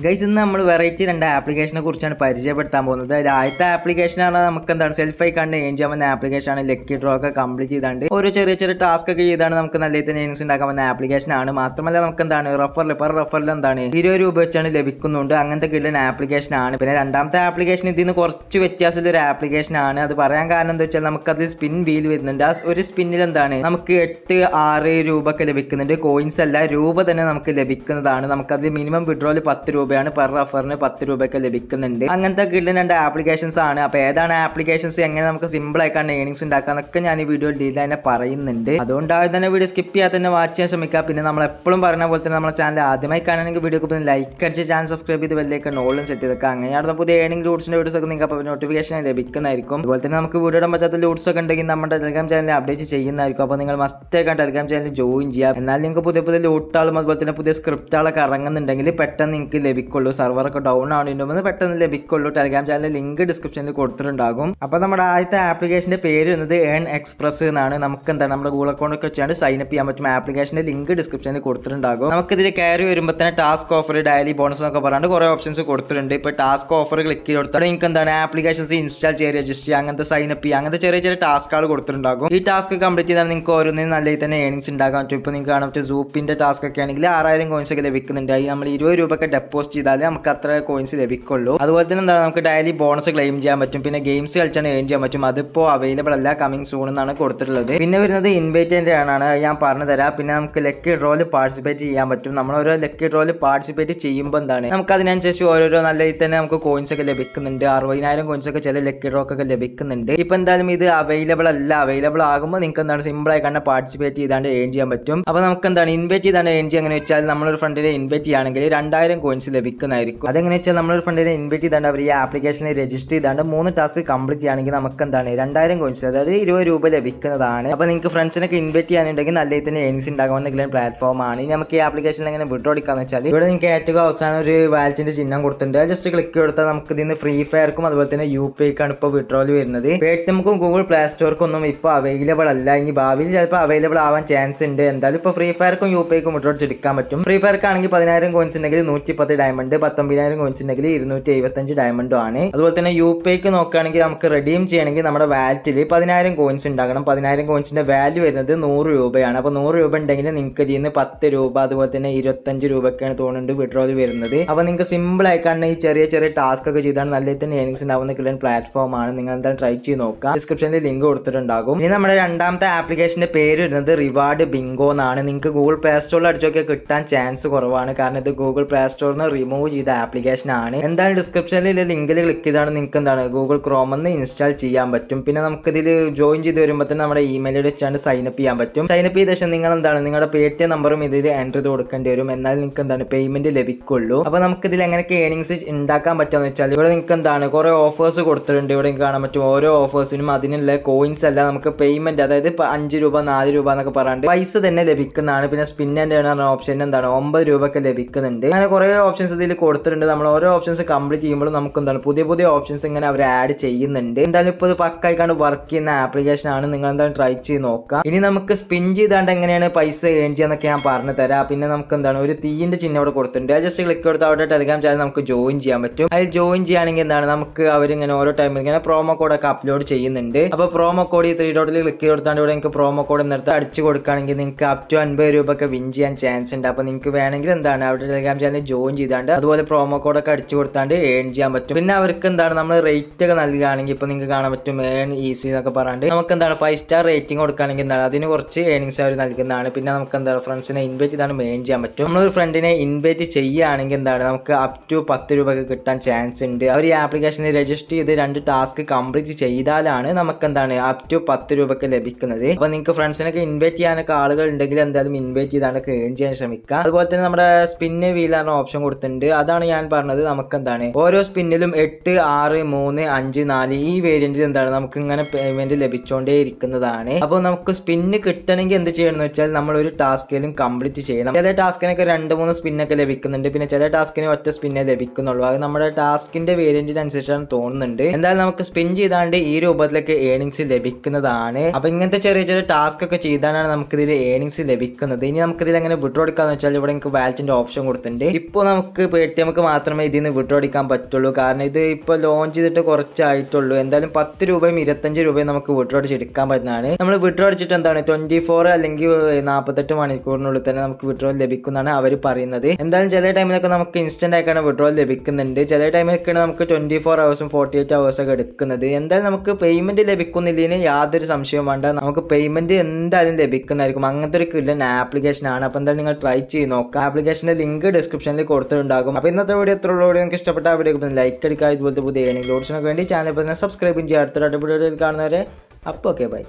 Guys ഇന്ന് നമ്മൾ variety രണ്ട് ആപ്ലിക്കേഷനെ കുറിച്ചാണ് പരിചയപ്പെടുത്താൻ പോകുന്നത്. ആദ്യത്തെ ആപ്ലിക്കേഷൻ ആണ് നമുക്ക് എന്താണ് സെൽഫായി കണ്ട് ഏൺ ചെയ്യാൻ പറ്റുന്ന ആപ്ലിക്കേഷൻ ആണ്. ലക്കി ഡ്രോ ഒക്കെ കംപ്ലീറ്റ് ചെയ്താണ്ട് ഒരു ചെറിയ ചെറിയ ടാസ്ക് ഒക്കെ ചെയ്താണ് നമുക്ക് നല്ല രീതിയിൽ ഏണിങ്സ് ഉണ്ടാക്കാൻ പറ്റുന്ന ആപ്ലിക്കേഷൻ ആണ്. മാത്രമല്ല നമുക്ക് എന്താണ് റഫറിൽ എന്താണ് 20 രൂപ വെച്ചാണ് ലഭിക്കുന്നുണ്ട്. അങ്ങനത്തെ കിട്ടുന്ന ആപ്ലിക്കേഷൻ ആണ്. പിന്നെ രണ്ടാമത്തെ ആപ്ലിക്കേഷൻ ഇതിൽ നിന്ന് കുറച്ച് വ്യത്യാസമുള്ള ഒരു ആപ്ലിക്കേഷൻ ആണ്. അത് പറയാൻ കാരണം എന്താ വെച്ചാൽ നമുക്കത് സ്പിൻ വീൽ വരുന്നുണ്ട്. ആ ഒരു സ്പിന്നിൽ എന്താണ് നമുക്ക് 8-6 രൂപ ഒക്കെ ലഭിക്കുന്നുണ്ട്. കോയിൻസ് അല്ല, രൂപ തന്നെ നമുക്ക് ലഭിക്കുന്നതാണ്. നമുക്കത് മിനിമം വിഡ്രോയിൽ 10 രൂപയാണ്. പെർ റഫറിന് 10 രൂപയൊക്കെ ലഭിക്കുന്നുണ്ട്. അങ്ങനത്തെ കിട്ടുന്ന രണ്ട് ആപ്ലിക്കേഷൻസ് ആണ്. അപ്പൊ ഏതാണ് ആപ്ലിക്കേഷൻസ്, എങ്ങനെ നമുക്ക് സിമ്പിൾ ആയിക്കാണ് ഏണിങ്സ് ഉണ്ടാക്കാന്നൊക്കെ ഞാൻ ഈ വീഡിയോ ഡീൽ തന്നെ പറയുന്നുണ്ട്. അതുകൊണ്ടാണ് തന്നെ വീഡിയോ സ്കിപ്പ് ചെയ്യാതെ തന്നെ വാച്ച് ചെയ്യാൻ ശ്രമിക്കുക. പിന്നെ നമ്മൾ എപ്പോഴും പറയുന്ന പോലെ തന്നെ നമ്മുടെ ചാനൽ ആദ്യമായി കാണണമെങ്കിൽ വീഡിയോക്ക് ലൈക്ക് അടിച്ച് ചാനൽ സബ്സ്ക്രൈബ് ചെയ്ത് വലിയൊക്കെ നോളും സെറ്റ് ചെയ്തൊക്കെ അങ്ങനെയാണ് പുതിയ ഏണിംഗ് ലൂട്ട്സിന്റെ വീഡിയോസ് ഒക്കെ നിങ്ങൾക്ക് അപ്പോൾ നോട്ടിഫിക്കേഷൻ ലഭിക്കുന്നതായിരിക്കും. അതുപോലെ തന്നെ നമുക്ക് വീഡിയോ ഇടാൻ പറ്റാത്ത ലൂട്ട്സ് ഒക്കെ ഉണ്ടെങ്കിൽ നമ്മുടെ ടെലിഗ്രാം ചാനൽ അപ്ഡേറ്റ് ചെയ്യുന്നതായിരിക്കും. അപ്പോൾ നിങ്ങൾ മസ്റ്റായിക്കാൻ ടെലിഗ്രാം ചാനൽ ജോയിൻ ചെയ്യാം. എന്നാൽ നിങ്ങൾക്ക് പുതിയ പുതിയ ലൂട്ടുകളും അതുപോലെ തന്നെ പുതിയ സ്ക്രിപ്റ്റുകളൊക്കെ ഇറങ്ങുന്നുണ്ടെങ്കിൽ പെട്ടെന്ന് നിങ്ങൾക്ക് ലഭിക്കുള്ളൂ. സർവറൊക്കെ ഡൗൺ ആവുന്നതിന് പെട്ടെന്ന് ലഭിക്കുള്ളൂ. ടെലിഗ്രാം ചാനൽ ലിങ്ക് ഡിസ്ക്രിപ്ഷനിൽ കൊടുത്തിട്ടുണ്ടാകും. അപ്പോൾ നമ്മുടെ ആദ്യത്തെ ആപ്ലിക്കേഷന്റെ പേര് എന്നത് ഏൺ എക്സ്പ്രസ് എന്നാണ്. നമുക്ക് എന്താ നമ്മുടെ ഗൂഗിൾ അക്കൗണ്ട് ഒക്കെ വെച്ചാണ് സൈൻ അപ്പ് ചെയ്യാൻ പറ്റും. ആപ്ലിക്കേഷന്റെ ലിങ്ക് ഡിസ്ക്രിപ്ഷനിൽ കൊടുത്തിട്ടുണ്ടാകും. നമുക്കിതിൽ കയറി വരുമ്പോൾ തന്നെ ടാസ്ക് ഓഫർ, ഡെയിലി ബോണസ് എന്നൊക്കെ പറയാണ്ട് കുറേ ഓപ്ഷൻസ് കൊടുത്തിട്ടുണ്ട്. ഇപ്പോൾ ടാസ്ക് ഓഫർ ക്ലിക്ക് ചെയ്ത് കൊടുത്താൽ നിങ്ങൾക്ക് എന്താണ് ആപ്ലിക്കേഷൻസ് ഇൻസ്റ്റാൾ ചെയ്യുക, രജിസ്റ്റർ ചെയ്യുക, അങ്ങനത്തെ സൈൻ അപ്പ് ചെയ്യുക, അങ്ങനത്തെ ചെറിയ ചെറിയ ടാസ്കുകൾ കൊടുത്തിട്ടുണ്ടാകും. ഈ ടാസ്ക് കംപ്ലീറ്റ് ചെയ്താൽ നിങ്ങൾക്ക് ഓരോന്നിനും നല്ല രീതിയിൽ തന്നെ ഏണിങ്സ് ഉണ്ടാക്കാൻ പറ്റും. ഇപ്പോൾ നിങ്ങൾക്ക് കാണാൻ പറ്റും സൂപ്പിന്റെ ടാസ്ക് ഒക്കെ ആണെങ്കിൽ 6000 കോയിൻസ് ഒക്കെ ലഭിക്കുന്നുണ്ട്. അതിൽ നമ്മൾ 20 രൂപ ഒക്കെ ഡെപ്പോസിറ്റ് ചെയ്താൽ നമുക്ക് അത്ര കോയിൻസ് ലഭിക്കുള്ളൂ. അതുപോലെ തന്നെ എന്താണ് നമുക്ക് ഡെയിലി ബോണസ് ക്ലെയിം ചെയ്യാൻ പറ്റും. പിന്നെ ഗെയിംസ് കളിച്ചാണ് ഏൺ ചെയ്യാൻ പറ്റും. അതിപ്പോൾ അവൈലബിൾ അല്ല, കമ്മിങ് സൂൺ എന്നാണ് കൊടുത്തിട്ടുള്ളത്. പിന്നെ വരുന്നത് ഇൻവൈറ്റിന്റെ ആണ്, ഞാൻ പറഞ്ഞു തരാം. പിന്നെ നമുക്ക് ലക്കി ഡ്രോയിൽ പാർട്ടിസിപ്പേറ്റ് ചെയ്യാൻ പറ്റും. നമ്മൾ ഓരോ ലക്കി ഡ്രോയിൽ പാർട്ടിസിപ്പേറ്റ് ചെയ്യുമ്പോൾ എന്താണ് നമുക്ക് അതിനനുസരിച്ച് ഓരോരോ നല്ല രീതിയിൽ തന്നെ നമുക്ക് കോയിൻസ് ഒക്കെ ലഭിക്കുന്നുണ്ട്. 60,000 കോയിൻസ് ഒക്കെ ചില ലക്കി ഡ്രോ ഒക്കെ ലഭിക്കുന്നുണ്ട്. ഇപ്പൊ എന്തായാലും ഇത് അവൈലബിൾ അല്ല. അവൈലബിൾ ആകുമ്പോൾ നിങ്ങൾക്ക് എന്താണ് സിമ്പിൾ ആയി കണ്ട് പാർട്ടിസിപ്പേറ്റ് ചെയ്താണ്ട് ഏൺ ചെയ്യാൻ പറ്റും. അപ്പോൾ നമുക്ക് എന്താണ് ഇൻവൈറ്റ് ചെയ്താണ്ട് ഏൺ ചെയ്യാൻ എങ്ങനെ വെച്ചാൽ നമ്മളൊരു ഫ്രണ്ടിനെ ഇൻവൈറ്റ് ചെയ്യുകയാണെങ്കിൽ 2000 കോയിൻസ് ലഭിക്കുന്നതായിരിക്കും. അതെങ്ങനെ വെച്ചാൽ നമ്മളൊരു ഫ്രണ്ടിനെ ഇൻവൈറ്റ് ചെയ്താണ്ട് അവർ ഈ ആപ്ലിക്കേഷനിൽ രജിസ്റ്റർ ചെയ്താണ്ട് 3 ടാസ്ക് കംപ്ലീറ്റ് ചെയ്യുകയാണെങ്കിൽ നമുക്ക് എന്താണ് 2000 കോയിൻസ്, അതായത് 20 രൂപ ലഭിക്കുന്നതാണ്. അപ്പോൾ നിങ്ങൾക്ക് ഫ്രണ്ട്സിനൊക്കെ ഇൻവൈറ്റ് ചെയ്യാനുണ്ടെങ്കിൽ നല്ല രീതിയിൽ തന്നെ ഏണിങ്സ് ഉണ്ടാകാവുന്ന പ്ലാറ്റ്ഫോം ആണ്. ഇനി നമുക്ക് ഈ ആപ്ലിക്കേഷനിൽ എങ്ങനെ വിഡ്രോ എടുക്കാന്ന് വെച്ചാൽ ഇവിടെ നിങ്ങൾക്ക് ഏറ്റവും അവസാനം ഒരു വാലറ്റിന്റെ ചിഹ്നം കൊടുത്തിട്ടുണ്ട്. ജസ്റ്റ് ക്ലിക്ക് കൊടുത്താൽ നമുക്ക് ഇതിന് ഫ്രീ ഫയർക്കും അതുപോലെ തന്നെ UPIക്കാണ് ഇപ്പോൾ വിഡ്രോയിൽ വരുന്നത്. പേടിഎമ്മും ഗൂഗിൾ പ്ലേ സ്റ്റോർക്കും ഒന്നും ഇപ്പോൾ അവൈലബിൾ അല്ല. ഇനി ഭാവിയിൽ ചിലപ്പോൾ അവൈലബിൾ ആവാൻ ചാൻസ് ഉണ്ട്. എന്തായാലും ഇപ്പോൾ ഫ്രീ ഫയർക്കും UPIക്കും വിഡ്രോ എടുക്കാൻ പറ്റും. ഫ്രീ ഫയർക്കാണെങ്കിൽ 10,000 കോയിൻസ് ഉണ്ടെങ്കിൽ 110 ഡയമണ്ട്, 19,000 കോയിൻസ് ഉണ്ടെങ്കിൽ 275 ഡയമണ്ടും ആണ്. അതുപോലെ തന്നെ UPIക്ക് നോക്കുകയാണെങ്കിൽ നമുക്ക് റെഡീം ചെയ്യണമെങ്കിൽ നമ്മുടെ വാലറ്റിൽ 10,000 കോയിൻസ് ഉണ്ടാകണം. 10,000 കോയിൻസിന്റെ വാല്യൂ വരുന്നത് 100 രൂപയാണ്. അപ്പോൾ 100 രൂപ ഉണ്ടെങ്കിൽ നിങ്ങൾക്ക് ഇതിൽ നിന്ന് 10 രൂപ അതുപോലെ തന്നെ 25 രൂപയൊക്കെയാണ് തോന്നുന്നുണ്ട് വിഡ്രോയിൽ വരുന്നത്. അപ്പോൾ നിങ്ങൾക്ക് സിമ്പിൾ ആയിക്കാണ് ഈ ചെറിയ ചെറിയ ടാസ്ക് ഒക്കെ ചെയ്താണ് നല്ല തന്നെ ഏണിങ്സ് ഉണ്ടാവുന്ന കിട്ടുന്ന പ്ലാറ്റ്ഫോം ആണ്. നിങ്ങൾ എന്തായാലും ട്രൈ ചെയ്ത് നോക്കാം. ഡിസ്ക്രിപ്ഷനിൽ ലിങ്ക് കൊടുത്തിട്ടുണ്ടാകും. ഇനി നമ്മുടെ രണ്ടാമത്തെ ആപ്ലിക്കേഷന്റെ പേര് വരുന്നത് റിവാർഡ് ബിങ്കോ എന്നാണ്. നിങ്ങൾക്ക് ഗൂഗിൾ പ്ലേ സ്റ്റോറിൽ അടിച്ചൊക്കെ കിട്ടാൻ ചാൻസ് കുറവാണ്. കാരണം ഇത് ഗൂഗിൾ പ്ലേ സ്റ്റോറിൽ നിന്ന് റിമൂവ് ചെയ്ത ആപ്ലിക്കേഷൻ ആണ്. എന്തായാലും ഡിസ്ക്രിപ്ഷനിൽ ലിങ്കിൽ ക്ലിക്ക് ചെയ്താണ് നിങ്ങൾക്ക് എന്താണ് ഗൂഗിൾ ക്രോമിൽ ഇൻസ്റ്റാൾ ചെയ്യാൻ പറ്റും. പിന്നെ നമുക്ക് ഇതിൽ ജോയിൻ ചെയ്ത് വരുമ്പോൾ തന്നെ നമ്മുടെ ഇമെയിൽ വെച്ചാണ് സൈൻ അപ്പ് ചെയ്യാൻ പറ്റും. സൈൻ അപ്പ് ചെയ്ത ശേഷം നിങ്ങൾ എന്താണ് നിങ്ങളുടെ പേടിഎം നമ്പറും ഇതിൽ എൻ്റർ ചെയ്ത് കൊടുക്കേണ്ടി വരും. എന്നാൽ നിങ്ങൾക്ക് എന്താണ് പേയ്മെന്റ് ലഭിക്കുള്ളൂ. അപ്പോൾ നമുക്ക് ഇതിൽ എങ്ങനെയൊക്കെ ഏണിങ്സ് ഉണ്ടാക്കാൻ പറ്റുമെന്ന് വെച്ചാൽ ഇവിടെ നിങ്ങൾക്ക് എന്താണ് കുറെ ഓഫേഴ്സ് കൊടുത്തിട്ടുണ്ട്. ഇവിടെ കാണാൻ പറ്റും ഓരോ ഓഫേഴ്സിനും അതിനുള്ള കോയിൻസ് അല്ല, നമുക്ക് പേയ്മെന്റ്, അതായത് 5 രൂപ 4 രൂപ എന്നൊക്കെ പറയാണ്ട് പൈസ തന്നെ ലഭിക്കുന്നതാണ്. പിന്നെ സ്പിൻ ആൻഡ് ഏൺ ഓപ്ഷൻ എന്താണ് 9 രൂപ ഒക്കെ ലഭിക്കുന്നുണ്ട്. അങ്ങനെ കുറെ ഓപ്ഷൻസ് ഇതിൽ കൊടുത്തിട്ടുണ്ട്. നമ്മൾ ഓരോ ഓപ്ഷൻസ് കംപ്ലീറ്റ് ചെയ്യുമ്പോൾ നമുക്ക് എന്താണ് പുതിയ പുതിയ ഓപ്ഷൻസ് ഇങ്ങനെ അവർ ആഡ് ചെയ്യുന്നുണ്ട്. എന്തായാലും ഇപ്പോൾ ഇത് പക്കായിക്കാണ്ട് വർക്ക് ചെയ്യുന്ന ആപ്ലിക്കേഷൻ ആണ്. നിങ്ങൾ എന്തായാലും ട്രൈ ചെയ്ത് നോക്കാം. ഇനി നമുക്ക് സ്പിൻ ചെയ്താണ്ട് എങ്ങനെയാണ് പൈസ ഏൺ ചെയ്യാന്നൊക്കെ ഞാൻ പറഞ്ഞു തരാം. പിന്നെ നമുക്ക് എന്താണ് ഒരു തീയിന്റെ ചിഹ്നം അവിടെ കൊടുത്തിട്ടുണ്ട്. ജസ്റ്റ് ക്ലിക്ക് കൊടുത്താൽ അവിടെ ടെലിഗ്രാം ചാനൽ നമുക്ക് ജോയിൻ ചെയ്യാൻ പറ്റും. അതിൽ ജോയിൻ ചെയ്യുകയാണെങ്കിൽ എന്താണ് നമുക്ക് അവരിങ്ങനെ ഓരോ ടൈമിൽ ഇങ്ങനെ പ്രോമോ കോഡൊക്കെ അപ്ലോഡ് ചെയ്യുന്നുണ്ട്. അപ്പോൾ പ്രോമോ കോഡ് ഈ 3 ഡോട്ടിൽ ക്ലിക്ക് കൊടുത്താണ്ട് ഇവിടെ നിങ്ങൾക്ക് പ്രോമോ കോഡ് എന്നിട്ട് അടിച്ചു കൊടുക്കുകയാണെങ്കിൽ നിങ്ങൾക്ക് അപ് ടു 50 രൂപ ഒക്കെ വിൻ ചെയ്യാൻ ചാൻസ് ഉണ്ട്. അപ്പോൾ നിങ്ങൾക്ക് വേണമെങ്കിൽ എന്താണ് അവിടെ ടെലിഗ്രാം ചാനൽ ജോയിൻ ചെയ്താണ്ട് അതുപോലെ പ്രോമോ കോഡൊക്കെ അടിച്ചു കൊടുത്താണ്ട് ഏൺ ചെയ്യാൻ പറ്റും. പിന്നെ അവർക്ക് എന്താണ് നമ്മൾ റേറ്റ് ഒക്കെ നൽകുകയാണെങ്കിൽ ഇപ്പോൾ നിങ്ങൾക്ക് കാണാൻ പറ്റും ഏൺ ഈസി എന്നൊക്കെ പറയാണ്ട് നമുക്ക് എന്താണ് 5 സ്റ്റാർ റേറ്റിംഗ് കൊടുക്കുകയാണെങ്കിൽ എന്താണ് അതിന് കുറച്ച് ഏണിങ്സ് അവർ നൽകുന്നതാണ്. പിന്നെ നമുക്ക് എന്താണ് ഫ്രണ്ട്സിനെ ഇൻവൈറ്റ് ചെയ്താണ് ഏൺ ചെയ്യാൻ പറ്റും. നമ്മളൊരു ഫ്രണ്ടിനെ ഇൻവൈറ്റ് ചെയ്യുകയാണെങ്കിൽ എന്താണ് നമുക്ക് അപ് ടു 10 രൂപ ഒക്കെ കിട്ടാൻ ചാൻസ് ഉണ്ട്. അവർ ഈ ആപ്ലിക്കേഷനിൽ രജിസ്റ്റർ ചെയ്ത് 2 ടാസ്ക് കംപ്ലീറ്റ് ചെയ്താലാണ് നമുക്ക് എന്താണ് അപ് ടു 10 രൂപ ഒക്കെ ലഭിക്കുന്നത്. അപ്പോൾ നിങ്ങൾക്ക് ഫ്രണ്ട്സിനൊക്കെ ഇൻവൈറ്റ് ചെയ്യാനൊക്കെ ആളുകൾ ഉണ്ടെങ്കിൽ എന്തായാലും ഇൻവൈറ്റ് ചെയ്താണ്ടൊക്കെ ഏൺ ചെയ്യാൻ ശ്രമിക്കുക. അതുപോലെ തന്നെ നമ്മുടെ സ്പിന്ന് വീലാണ് ഓപ്ഷൻ കൊടുത്തിട്ടുണ്ട്. അതാണ് ഞാൻ പറഞ്ഞത്. നമുക്ക് എന്താണ് ഓരോ സ്പിന്നിലും 8, 6, 3, 5, 4 ഈ വേരിയന്റിൽ എന്താണ് നമുക്ക് ഇങ്ങനെ പേയ്മെന്റ് ലഭിച്ചുകൊണ്ടേ ഇരിക്കുന്നതാണ്. അപ്പോൾ നമുക്ക് സ്പിന്ന് കിട്ടണമെങ്കിൽ എന്ത് ചെയ്യണം എന്ന് വെച്ചാൽ നമ്മൾ ഒരു ടാസ്കിലും കംപ്ലീറ്റ് ചെയ്യണം. ചില ടാസ്കിനൊക്കെ 2-3 സ്പിന്നൊക്കെ ലഭിക്കുന്നുണ്ട്. പിന്നെ ചില ടാസ്കിന് ഒറ്റ സ്പിന്നേ ലഭിക്കുന്നുള്ളൂ. അത് നമ്മുടെ ടാസ്കിന്റെ വേരിയന്റിനനുസരിച്ചാണ് തോന്നുന്നുണ്ട്. എന്തായാലും നമുക്ക് സ്പിൻ ചെയ്താണ്ട് ഈ രൂപത്തിലൊക്കെ ഏണിങ്സ് ലഭിക്കുന്നതാണ്. അപ്പൊ ഇങ്ങനത്തെ ചെറിയ ചെറിയ ടാസ്ക് ഒക്കെ ചെയ്താണ് നമുക്ക് ഇതിൽ ഏണിങ്സ് ലഭിക്കുന്നത്. ഇനി നമുക്ക് ഇതിൽ എങ്ങനെ വിഡ്രോ എടുക്കാന്ന് വെച്ചാൽ ഇവിടെ നിങ്ങൾക്ക് വാലറ്റിന്റെ ഓപ്ഷൻ കൊടുത്തിട്ടുണ്ട്. ഇപ്പോൾ നമുക്ക് നമുക്ക് പേടിഎംക്ക് മാത്രമേ ഇതിൽ നിന്ന് വിഡ്രോ അടിക്കാൻ പറ്റുള്ളൂ. കാരണം ഇത് ഇപ്പോൾ ലോഞ്ച് ചെയ്തിട്ട് കുറച്ചായിട്ടുള്ളൂ. എന്തായാലും 10 രൂപയും 25 രൂപയും നമുക്ക് വിഡ്രോ അടിച്ചെടുക്കാൻ പറ്റുന്നതാണ്. നമ്മൾ വിഡ്രോ അടിച്ചിട്ട് എന്താണ് 24 അല്ലെങ്കിൽ 48 മണിക്കൂറിനുള്ളിൽ തന്നെ നമുക്ക് വിഡ്രോ ലഭിക്കുന്നതാണ് അവർ പറയുന്നത്. എന്തായാലും ചില ടൈമിലൊക്കെ നമുക്ക് ഇൻസ്റ്റന്റ് ആയിട്ടാണ് വിഡ്രോ ലഭിക്കുന്നുണ്ട്. ചില ടൈമിലൊക്കെയാണ് നമുക്ക് 24 ഹവേഴ്സും 48 ഹവേഴ്സൊക്കെ എടുക്കുന്നത്. എന്തായാലും നമുക്ക് പേയ്മെന്റ് ലഭിക്കുന്നില്ലതിന് യാതൊരു സംശയവും വേണ്ട. നമുക്ക് പേയ്മെന്റ് എന്തായാലും ലഭിക്കുന്നതായിരിക്കും. അങ്ങനത്തെ ഒരു കില്ലൻ ആപ്ലിക്കേഷൻ ആണ്. അപ്പോൾ എന്തായാലും നിങ്ങൾ ട്രൈ ചെയ്ത് നോക്കുക. ആപ്ലിക്കേഷന്റെ ലിങ്ക് ഡിസ്ക്രിപ്ഷനിൽ കൊടുത്തിട്ടുണ്ടാകും. അപ്പോൾ ഇന്നത്തെ വീഡിയോ എത്രയുള്ള വീഡിയോ നിങ്ങൾക്ക് ഇഷ്ടപ്പെട്ട ആ വീഡിയോ ലൈക്ക് അടിക്കുക. ഇതുപോലത്തെ പുതിയ ഏണിംഗ് ലോഡ്സിനൊക്കെ വേണ്ടി ചാനൽ സബ്സ്ക്രൈബ് ചെയ്യുക. അടുത്ത വീഡിയോയിൽ കാണുന്നവരെ അപ്പോൾ ഓക്കെ ബൈ.